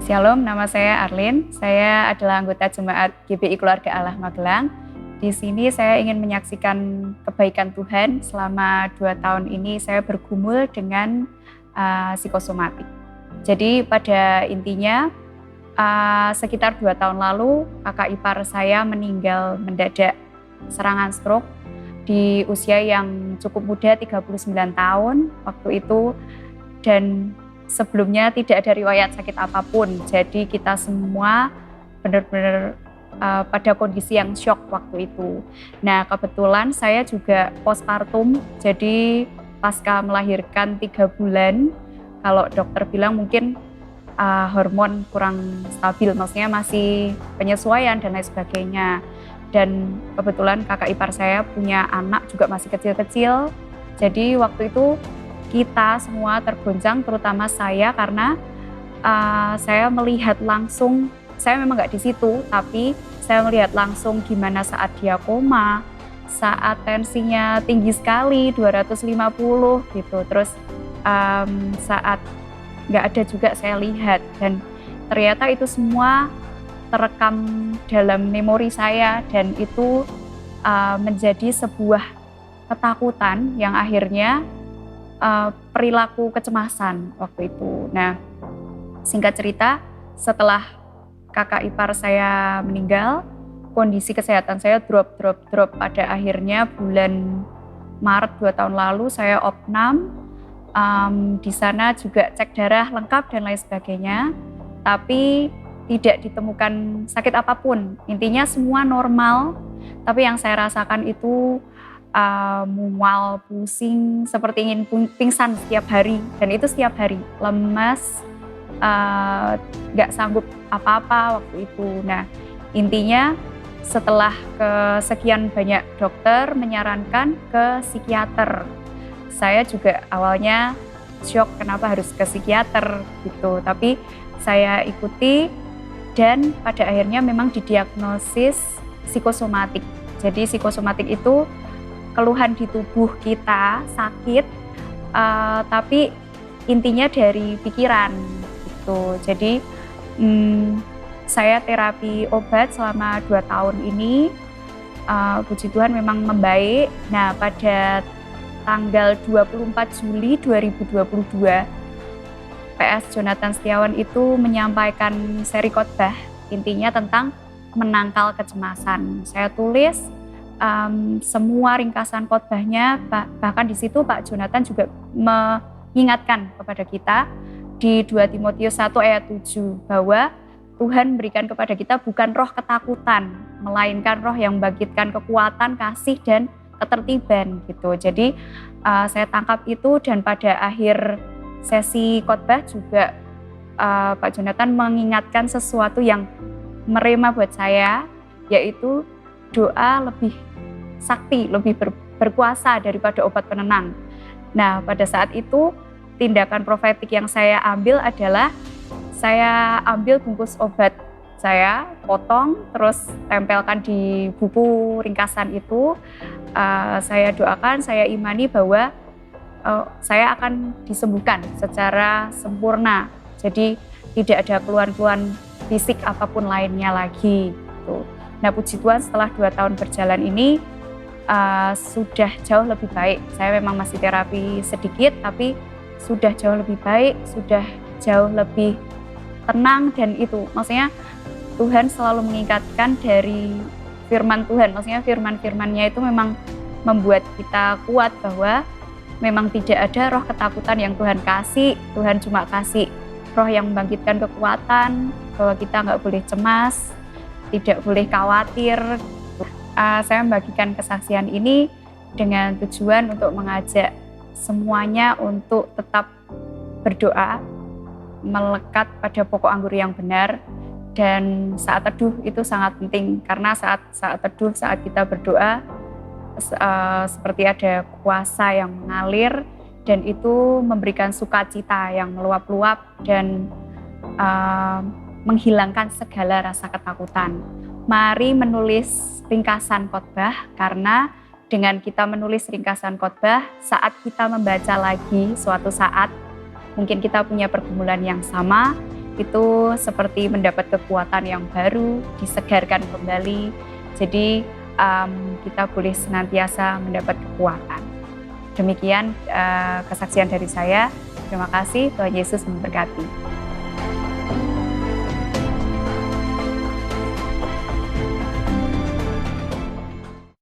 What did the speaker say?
Shalom, nama saya Arlin. Saya adalah anggota Jemaat GBI Keluarga Allah Magelang. Di sini saya ingin menyaksikan kebaikan Tuhan. Selama 2 tahun ini saya bergumul dengan psikosomatik. Jadi pada intinya sekitar 2 tahun lalu kakak ipar saya meninggal mendadak serangan stroke di usia yang cukup muda, 39 tahun waktu itu, dan sebelumnya tidak ada riwayat sakit apapun. Jadi kita semua benar-benar pada kondisi yang shock waktu itu. Nah, kebetulan saya juga postpartum, jadi pasca melahirkan 3 bulan, kalau dokter bilang mungkin hormon kurang stabil, maksudnya masih penyesuaian dan lain sebagainya. Dan kebetulan kakak ipar saya punya anak juga masih kecil-kecil, jadi waktu itu kita semua tergoncang, terutama saya, karena saya melihat langsung, saya memang nggak di situ, tapi saya melihat langsung gimana saat dia koma, saat tensinya tinggi sekali, 250 gitu, terus saat nggak ada juga saya lihat, dan ternyata itu semua terekam dalam memori saya, dan itu menjadi sebuah ketakutan yang akhirnya perilaku kecemasan waktu itu. Nah, singkat cerita, setelah kakak ipar saya meninggal, kondisi kesehatan saya drop. Pada akhirnya bulan Maret 2 tahun lalu saya opnam. Di sana juga cek darah lengkap dan lain sebagainya, tapi tidak ditemukan sakit apapun. Intinya semua normal, tapi yang saya rasakan itu mual, pusing, seperti ingin pingsan setiap hari, dan itu setiap hari, lemas, gak sanggup apa-apa waktu itu. Nah, intinya setelah kesekian banyak dokter menyarankan ke psikiater, saya juga awalnya shock kenapa harus ke psikiater gitu, tapi saya ikuti dan pada akhirnya memang didiagnosis psikosomatik. Jadi psikosomatik itu keluhan di tubuh kita sakit, tapi intinya dari pikiran gitu. Jadi saya terapi obat selama 2 tahun ini, puji Tuhan memang membaik. Nah, pada tanggal 24 Juli 2022, PS Jonathan Setiawan itu menyampaikan seri khotbah, intinya tentang menangkal kecemasan. Saya tulis semua ringkasan khotbahnya, bahkan di situ Pak Jonathan juga mengingatkan kepada kita di 2 Timotius 1 ayat 7 bahwa Tuhan memberikan kepada kita bukan roh ketakutan, melainkan roh yang membangkitkan kekuatan, kasih, dan ketertiban gitu. Jadi saya tangkap itu, dan pada akhir sesi khotbah juga Pak Jonathan mengingatkan sesuatu yang merema buat saya, yaitu doa lebih sakti, lebih berkuasa daripada obat penenang. Nah, pada saat itu tindakan profetik yang saya ambil adalah saya ambil bungkus obat, saya potong, terus tempelkan di buku ringkasan itu. Saya doakan, saya imani bahwa saya akan disembuhkan secara sempurna. Jadi tidak ada keluhan-keluhan fisik apapun lainnya lagi gitu. Nah, puji Tuhan setelah 2 tahun berjalan ini sudah jauh lebih baik. Saya memang masih terapi sedikit, tapi sudah jauh lebih baik, sudah jauh lebih tenang, dan itu maksudnya Tuhan selalu mengingatkan dari firman Tuhan. Maksudnya firman-firmannya itu memang membuat kita kuat bahwa memang tidak ada roh ketakutan yang Tuhan kasih. Tuhan cuma kasih roh yang membangkitkan kekuatan, bahwa kita nggak boleh cemas, tidak boleh khawatir. Saya membagikan kesaksian ini dengan tujuan untuk mengajak semuanya untuk tetap berdoa, melekat pada pokok anggur yang benar, dan saat teduh itu sangat penting, karena saat teduh, saat kita berdoa, seperti ada kuasa yang mengalir, dan itu memberikan sukacita yang meluap-luap dan menghilangkan segala rasa ketakutan. Mari menulis ringkasan khotbah, karena dengan kita menulis ringkasan khotbah, saat kita membaca lagi suatu saat, mungkin kita punya pergumulan yang sama, itu seperti mendapat kekuatan yang baru, disegarkan kembali. Jadi kita boleh senantiasa mendapat kekuatan. Demikian kesaksian dari saya. Terima kasih, Tuhan Yesus memberkati.